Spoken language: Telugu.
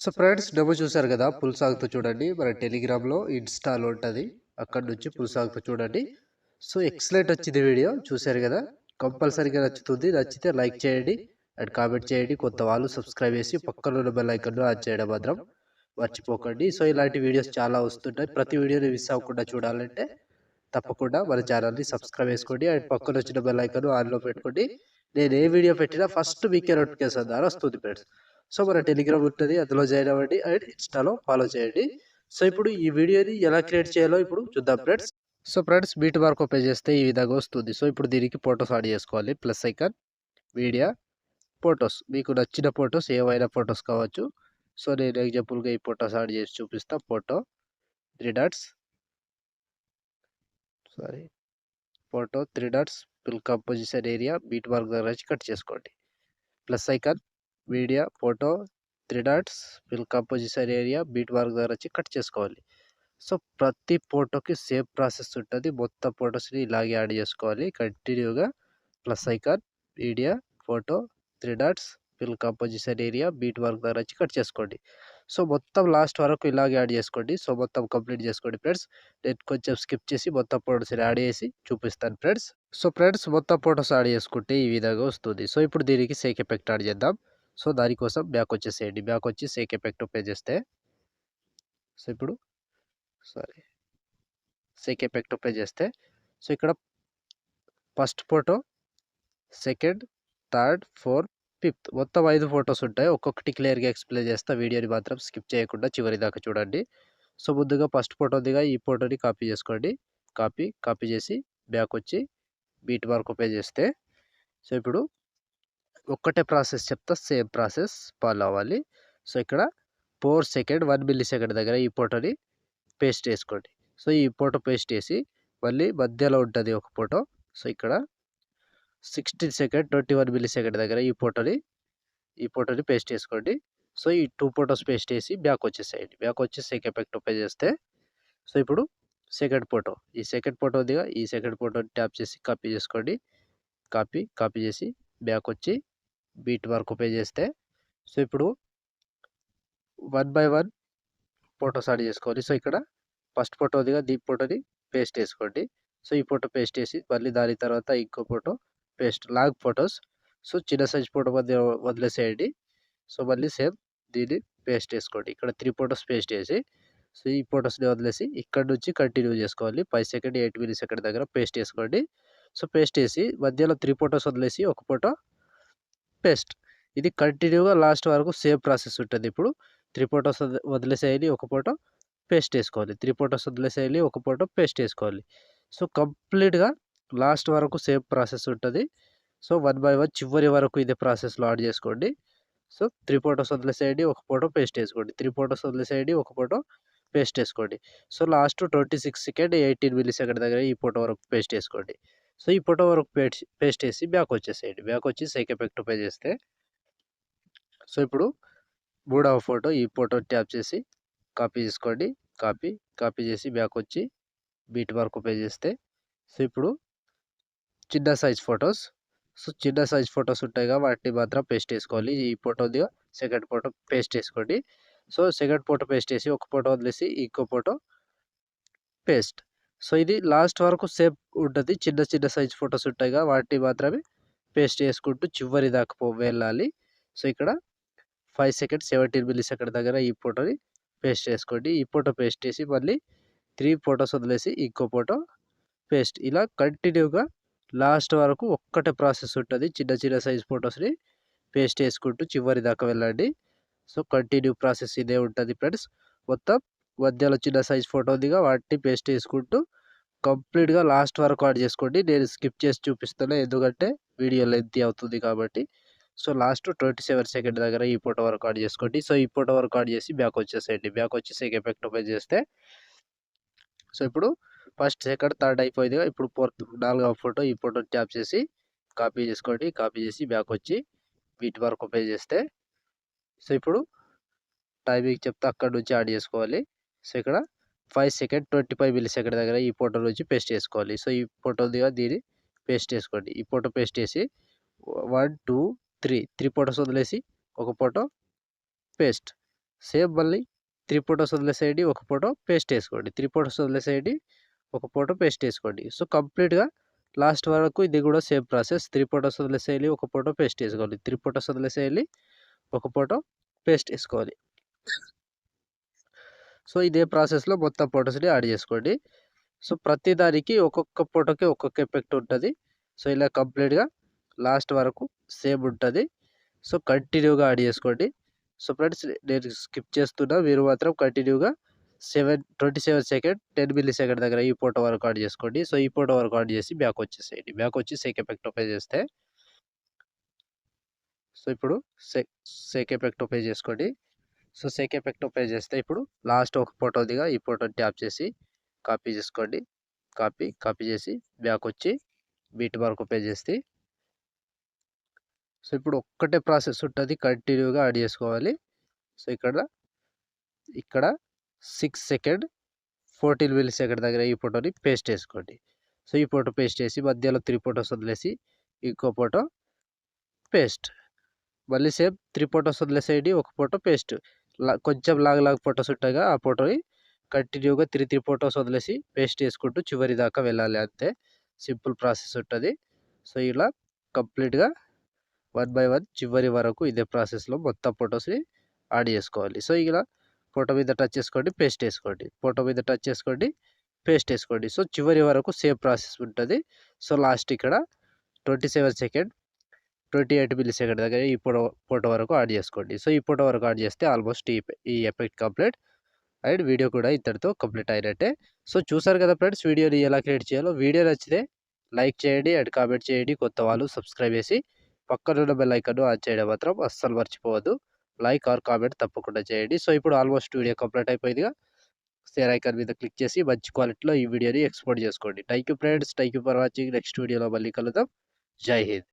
సో ఫ్రెండ్స్ డెమో చూసారు కదా, పుల్ సాగుతూ చూడండి. మన టెలిగ్రామ్లో ఇన్స్టాలో ఉంటుంది, అక్కడ నుంచి పుల్ సాగుతూ చూడండి. సో ఎక్సలెంట్ వచ్చింది వీడియో, చూసారు కదా. కంపల్సరీగా నచ్చుతుంది. నచ్చితే లైక్ చేయండి అండ్ కామెంట్ చేయండి. కొత్త వాళ్ళు సబ్స్క్రైబ్ చేసి పక్కన ఉన్న బెల్ ఐకాన్ ఆన్ చేయడం మాత్రం మర్చిపోకండి. సో ఇలాంటి వీడియోస్ చాలా వస్తుంటాయి. ప్రతి వీడియోని మిస్ అవ్వకుండా చూడాలంటే తప్పకుండా మన ఛానల్ని సబ్స్క్రైబ్ చేసుకోండి అండ్ పక్కన వచ్చిన బెల్ ఐకాన్ ఆన్లో పెట్టుకోండి. నేను ఏ వీడియో పెట్టినా ఫస్ట్ మీకే నోటిఫికేషన్ ద్వారా వస్తుంది ఫ్రెండ్స్. సో మన టెలిగ్రామ్ ఉంటుంది, అందులో జాయిన్ అవ్వండి అండ్ ఇన్స్టాలో ఫాలో చేయండి. సో ఇప్పుడు ఈ వీడియోని ఎలా క్రియేట్ చేయాలో ఇప్పుడు చూద్దాం friends. So friends beat mark open చేస్తే ఈ విధంగా వస్తుంది. సో ఇప్పుడు దీనికి ఫొటోస్ యాడ్ చేసుకోవాలి. Plus icon, media, photos. మీకు నచ్చిన ఫొటోస్ ఏవైనా ఫొటోస్ కావచ్చు. సో నేను ఎగ్జాంపుల్గా ఈ ఫొటోస్ యాడ్ చేసి చూపిస్తా. Photo 3 dots, sorry photo 3 dots, fill composition area beat mark దగ్గర నుంచి కట్ చేసుకోండి. Plus icon, media, photo 3 dots, fill composition area beat mark దగ్గర వచ్చి కట్ చేసుకోవాలి. సో ప్రతి ఫోటోకి సేమ్ ప్రాసెస్ ఉంటుంది. మొత్తం ఫొటోస్ని ఇలాగే యాడ్ చేసుకోవాలి కంటిన్యూగా. Plus icon, media, photo 3 dots, fill composition area beat mark దగ్గర వచ్చి కట్ చేసుకోండి. సో మొత్తం లాస్ట్ వరకు ఇలాగే యాడ్ చేసుకోండి. సో మొత్తం కంప్లీట్ చేసుకోండి ఫ్రెండ్స్. నేను కొంచెం స్కిప్ చేసి మొత్తం ఫొటోస్ని యాడ్ చేసి చూపిస్తాను ఫ్రెండ్స్. సో ఫ్రెండ్స్ మొత్తం ఫొటోస్ యాడ్ చేసుకుంటే ఈ విధంగా వస్తుంది. సో ఇప్పుడు దీనికి సేక్ ఎఫెక్ట్ యాడ్ చేద్దాం. సో దానికోసం బ్యాక్ వచ్చేసేయండి. బ్యాక్ వచ్చి సేక్ ఎఫెక్ట్ ఓపెన్ చేస్తే, సో ఇప్పుడు సారీ సేక్ ఎఫెక్ట్ ఓపెన్ చేస్తే, సో ఇక్కడ first photo, second, third, fourth, fifth మొత్తం 5 ఫొటోస్ ఉంటాయి. ఒక్కొక్కటి క్లియర్గా ఎక్స్ప్లెయిన్ చేస్తా. వీడియోని మాత్రం స్కిప్ చేయకుండా చివరి దాకా చూడండి. సో ముందుగా ఫస్ట్ ఫోటో దిగా ఈ ఫోటోని కాపీ చేసుకోండి. కాపీ చేసి బ్యాక్ వచ్చి బీట్ మార్క్ ఓపెన్ చేస్తే, సో ఇప్పుడు ఒక్కటే ప్రాసెస్ చెప్తా, సేమ్ ప్రాసెస్ ఫాలో అవ్వాలి. సో ఇక్కడ 4 సెకండ్ 1 మిల్లీ సెకండ్ దగ్గర ఈ ఫోటోని పేస్ట్ చేసుకోండి. సో ఈ ఫోటో పేస్ట్ చేసి మళ్ళీ మధ్యలో ఉంటుంది ఒక ఫోటో. సో ఇక్కడ 16 సెకండ్ 21 మిల్లీ సెకండ్ దగ్గర ఈ ఫోటోని పేస్ట్ చేసుకోండి. సో ఈ 2 ఫొటోస్ పేస్ట్ చేసి బ్యాక్ వచ్చేసేయండి. బ్యాక్ వచ్చి సేక్ ఎఫెక్ట్ ఓపెన్ చేస్తే, సో ఇప్పుడు సెకండ్ ఫోటో, ఈ సెకండ్ ఫోటో దిగా ఈ సెకండ్ ఫోటోని ట్యాప్ చేసి కాపీ చేసుకోండి. కాపీ చేసి బ్యాక్ వచ్చి బీట్ మార్క్ ఓపెన్ చేస్తే, సో ఇప్పుడు 1 బై 1 ఫొటోస్ యాడ్ చేసుకోవాలి. సో ఇక్కడ ఫస్ట్ ఫోటో దిగా ఈ ఫోటోని పేస్ట్ చేసుకోండి. సో ఈ ఫోటో పేస్ట్ చేసి మళ్ళీ దాని తర్వాత ఇంకో photo paste, long photos. So చిన్న సైజ్ ఫోటో మధ్య వదిలేసేయండి. సో మళ్ళీ సేమ్ దీన్ని పేస్ట్ చేసుకోండి. ఇక్కడ 3 ఫొటోస్ పేస్ట్ చేసి, సో ఈ ఫొటోస్ని వదిలేసి ఇక్కడ నుంచి కంటిన్యూ చేసుకోవాలి. 5 సెకండ్ 8 మిల్లీ సెకండ్ దగ్గర పేస్ట్ చేసుకోండి. సో పేస్ట్ చేసి మధ్యలో 3 ఫొటోస్ వదిలేసి ఒక ఫోటో పేస్ట్. ఇది కంటిన్యూగా లాస్ట్ వరకు సేమ్ ప్రాసెస్ ఉంటుంది. ఇప్పుడు 3 ఫొటోస్ వదిలేసేయాలి, ఒక ఫోటో పేస్ట్ చేసుకోవాలి. 3 ఫొటోస్ వదిలేసేయాలి, ఒక ఫోటో పేస్ట్ చేసుకోవాలి. సో కంప్లీట్‌గా లాస్ట్ వరకు సేమ్ ప్రాసెస్ ఉంటది. సో 1 బై 1 చివరి వరకు ఇదే ప్రాసెస్‌లో యాడ్ చేసుకోండి. సో 3 ఫోటోస్ వదిలేసేయండి, ఒక ఫోటో పేస్ట్ చేసుకోండి. 3 ఫోటోస్ వదిలేసేయండి, ఒక ఫోటో పేస్ట్ చేసుకోండి. So last 26 second 18 milli second దగ్గర ఈ ఫోటో వరకు పేస్ట్ చేసుకోండి. సో ఈ ఫోటో వరకు పేస్ట్ చేసి బ్యాక్ వచ్చేసేయండి. బ్యాక్ వచ్చి సేక్ ఎఫెక్ట్ ఓపెన్ చేస్తే, సో ఇప్పుడు మూడవ ఫోటో, ఈ ఫోటో ట్యాప్ చేసి కాపీ చేసుకోండి. కాపీ చేసి బ్యాక్ వచ్చి బీట్ మార్క్ ఓపెన్ చేస్తే, సో ఇప్పుడు చిన్న సైజ్ ఫొటోస్, సో చిన్న సైజ్ ఫొటోస్ ఉంటాయిగా వాటిని మాత్రం పేస్ట్ చేసుకోవాలి. ఈ ఫోటోది సెకండ్ ఫోటో పేస్ట్ చేసుకోండి. సో సెకండ్ ఫోటో పేస్ట్ చేసి ఒక ఫోటో వదిలేసి ఇంకో ఫోటో పేస్ట్. సో ఇది లాస్ట్ వరకు సేమ్ ఉంటది. చిన్న సైజ్ ఫొటోస్ ఉంటాయిగా వాటిని మాత్రమే పేస్ట్ చేసుకుంటూ చివరి దాకా వెళ్ళాలి. సో ఇక్కడ 5 సెకండ్ 17 మిల్లీ సెకండ్ దగ్గర ఈ ఫోటోని పేస్ట్ చేసుకోండి. ఈ ఫోటో పేస్ట్ చేసి మళ్ళీ 3 ఫోటోస్ వదిలేసి ఇంకో ఫోటో పేస్ట్. ఇలా కంటిన్యూగా లాస్ట్ వరకు ఒక్కటే ప్రాసెస్ ఉంటది. చిన్న సైజ్ ఫోటోస్‌ని పేస్ట్ చేసుకుంటూ చివరి దాకా వెళ్ళండి. సో కంటిన్యూ ప్రాసెస్ ఇదే ఉంటది ఫ్రెండ్స్. మొత్తం మధ్యలో చిన్న సైజ్ ఫోటో ఉందిగా వాటిని పేస్ట్ చేసుకుంటూ కంప్లీట్‌గా లాస్ట్ వరకు యాడ్ చేసుకోండి. నేను స్కిప్ చేసి చూపిస్తున్నా, ఎందుకంటే వీడియో లెంతీ అవుతుంది కాబట్టి. సో లాస్ట్ 27 సెకండ్ దగ్గర ఈ ఫోటో వరకు యాడ్ చేసుకోండి. సో ఈ ఫోటో వరకు యాడ్ చేసి బ్యాక్ వచ్చేసేయండి. బ్యాక్ వచ్చేసి ఎఫెక్ట్ ఓపెన్ చేస్తే, సో ఇప్పుడు ఫస్ట్, సెకండ్, థర్డ్ అయిపోయిందిగా. ఇప్పుడు ఫోర్త్ నాలుగవ ఫోటో, ఈ ఫోటోని ట్యాప్ చేసి కాపీ చేసుకోండి. కాపీ చేసి బ్యాక్ వచ్చి వీటి వరకు ఓపెన్ చేస్తే, సో ఇప్పుడు టైమింగ్ చెప్తే అక్కడి నుంచి యాడ్ చేసుకోవాలి. సో ఇక్కడ 5 సెకండ్ 25 మిల్లీ సెకండ్ దగ్గర ఈ ఫోటో నుంచి పేస్ట్ చేసుకోవాలి. సో ఈ ఫోటో దిగా దీన్ని పేస్ట్ చేసుకోండి. ఈ ఫోటో పేస్ట్ చేసి 1, 2, 3 ఫోటోస్ వదిలేసి ఒక ఫోటో పేస్ట్. సేమ్ మళ్ళీ 3 ఫోటోస్ వదిలేసేయండి. ఒక ఫోటో పేస్ట్ చేసుకోండి. 3 ఫోటోస్ వదిలేసేయండి. ఒక ఫోటో పేస్ట్ చేసుకోండి. సో, కంప్లీట్‌గా లాస్ట్ వరకు ఇది కూడా సేమ్ ప్రాసెస్. 3 ఫోటోస్ వదిలేసేయాలి. ఒక ఫోటో పేస్ట్ చేసుకోవాలి. 3 ఫోటోస్ వదిలేసేయాలి. ఒక ఫోటో పేస్ట్ చేసుకోవాలి. సో, ఇదే ప్రాసెస్‌లో మొత్తం ఫోటోస్‌ని యాడ్ చేసుకోండి. సో, ప్రతి దానికి ఒక్కొక్క ఫోటోకి ఒక్కొక్క ఎఫెక్ట్ ఉంటది. సో, ఇలా కంప్లీట్‌గా లాస్ట్ వరకు సేమ్ ఉంటది. సో, కంటిన్యూగా యాడ్ చేసుకోండి. సో, ఫ్రెండ్స్ నేను స్కిప్ చేస్తున్నా. మీరు మాత్రం కంటిన్యూగా 27 సెకండ్, 10 మిల్లీ సెకండ్ దగ్గర ఈ ఫోటో వరకు యాడ్ చేసుకోండి. సో, ఈ ఫోటో వరకు యాడ్ చేసి బ్యాక్ వచ్చేసేయండి. బ్యాక్ వచ్చి సేక్ ఎఫెక్ట్ ఓపెన్ చేస్తే సో, ఇప్పుడు సేక్ ఎఫెక్ట్ ఓపెన్ చేసుకోండి. సో, సేక్ ఎఫెక్ట్ ఓపెన్ చేస్తే ఇప్పుడు లాస్ట్ ఒక ఫోటో ఉందిగా, ఈ ఫోటోని ట్యాప్ చేసి కాపీ చేసుకోండి. కాపీ చేసి బ్యాక్ వచ్చి బీట్ మార్క్ ఓపెన్ చేస్తే సో, ఇప్పుడు ఒక్కటే ప్రాసెస్ ఉంటది. కంటిన్యూగా యాడ్ చేసుకోవాలి. సో, ఇక్కడ 6 సెకండ్ 14 మిల్లీ సెకండ్ దగ్గర ఈ ఫోటోని పేస్ట్ చేసుకోండి. సో, ఈ ఫోటో పేస్ట్ చేసి మధ్యలో 3 ఫోటోస్ వదిలేసి ఇంకో ఫోటో పేస్ట్. మళ్ళీ సేమ్ 3 ఫోటోస్ వదిలేసేయండి. ఒక ఫోటో పేస్ట్. కొంచెం లాగ్ ఫోటోస్ ఉంటాయిగా, ఆ ఫోటోని కంటిన్యూగా 3 ఫోటోస్ వదిలేసి పేస్ట్ చేసుకుంటూ చివరి దాకా వెళ్ళాలి అంతే. సింపుల్ ప్రాసెస్ ఉంటది. సో, ఇలా కంప్లీట్‌గా 1 బై 1 చివరి వరకు ఇదే ప్రాసెస్‌లో మొత్తం ఫోటోస్‌ని యాడ్ చేసుకోవాలి. సో, ఇలా ఫోటో మీద టచ్ చేసుకోండి, పేస్ట్ చేసుకోండి. ఫోటో మీద టచ్ చేసుకోండి, పేస్ట్ చేసుకోండి. సో, చివరి వరకు సేమ్ ప్రాసెస్ ఉంటది. సో, లాస్ట్ ఇక్కడ 27 సెకండ్, 28 మిల్లీ సెకండ్ దగ్గర ఈ ఫోటో వరకు యాడ్ చేసుకోండి. సో, ఈ ఫోటో వరకు యాడ్ చేస్తే ఆల్మోస్ట్ ఈ ఎఫెక్ట్ కంప్లీట్. అండ్ వీడియో కూడా ఇంతటితో కంప్లీట్ అయినట్టే. సో, చూసారు కదా ఫ్రెండ్స్, వీడియోని ఎలా క్రియేట్ చేయాలో. వీడియో నచ్చితే లైక్ చేయండి అండ్ కామెంట్ చేయండి. కొత్త వాళ్ళు సబ్స్క్రైబ్ చేసి పక్కనున్న బెల్ ఐకాన్‌ను ఆన్ చేయడం మాత్రం అస్సలు మర్చిపోవద్దు. లైక్ ఆర్ కామెంట్ తప్పకుండా చేయండి. సో, ఇప్పుడు ఆల్మోస్ట్ వీడియో కంప్లీట్ అయిపోయిందిగా. షేర్ ఐకాన్ మీద క్లిక్ చేసి మంచి క్వాలిటీలో ఈ వీడియోని ఎక్స్‌పోర్ట్ చేసుకోండి. Thank you friends. Thank you for watching. Next వీడియోలో మళ్ళీ కలుద్దాం. జై హింద్.